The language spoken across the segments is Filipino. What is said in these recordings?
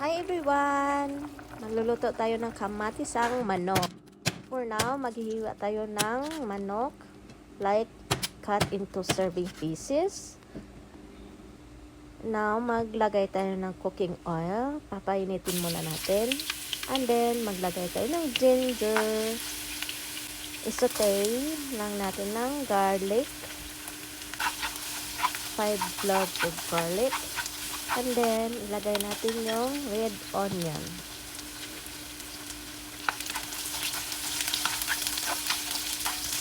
Hi everyone! Magluluto tayo ng kamatisang manok. For now, maghihiwa tayo ng manok, like cut into serving pieces. Now, maglagay tayo ng cooking oil. Papainitin muna natin. And then, maglagay tayo ng ginger. Isaute lang natin ng garlic. 5 cloves of garlic. And then, ilagay natin yung red onion.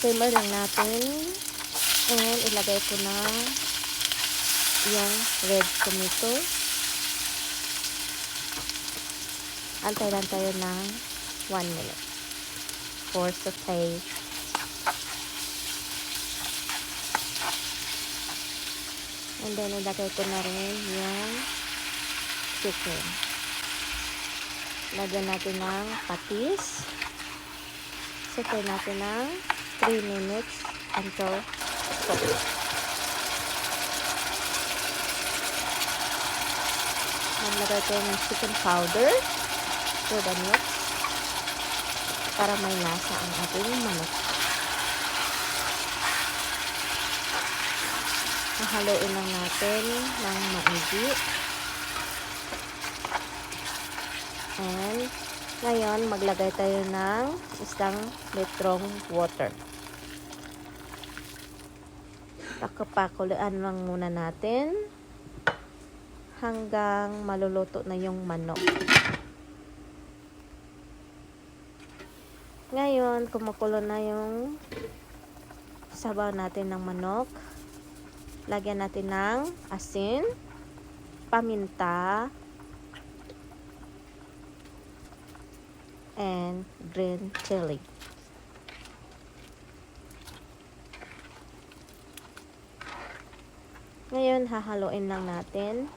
Simmer lang natin. And, ilagay ko na yung red tomato. Antay lang tayo ng 1 minute for saute. And then, ilagay ko na rin yung chicken. Lagyan natin ng patis. Saute natin ng 3 minutes until cooked. Maglagay tayo ng chicken powder to the mix para may lasa ang ating manok. Haluin lang natin ng maigi. And ngayon, maglagay tayo ng isang litrong water. Pakulian lang muna natin hanggang maluluto na yung manok. Ngayon, kumukulo na yung sabaw natin ng manok. Lagyan natin ng asin, paminta, and green chili. Ngayon, hahaluin lang natin.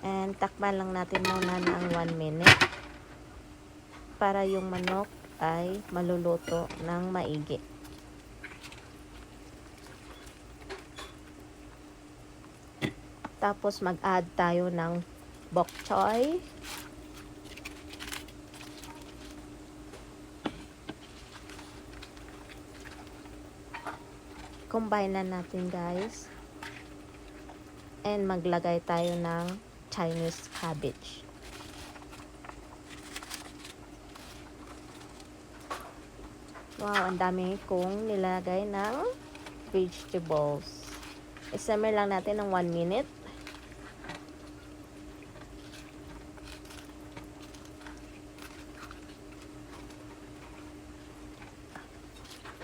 And takpan lang natin muna ng 1 minute para yung manok ay maluluto ng maigi. Tapos mag-add tayo ng bok choy. Combine na natin, guys. And maglagay tayo ng Chinese cabbage. Wow, ang dami kong nilagay ng vegetables. I-simmer lang natin ng 1 minute.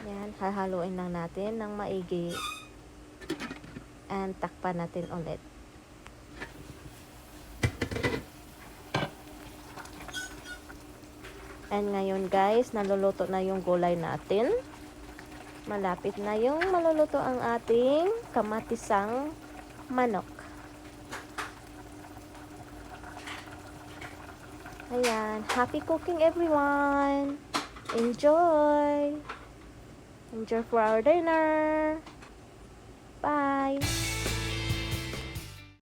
Yan, hahaluin lang natin ng maigi. And takpan natin ulit. And ngayon, guys, naluluto na yung gulay natin. Malapit na yung maluluto ang ating kamatisang manok. Ayan. Happy cooking, everyone! Enjoy! Enjoy for our dinner! Bye!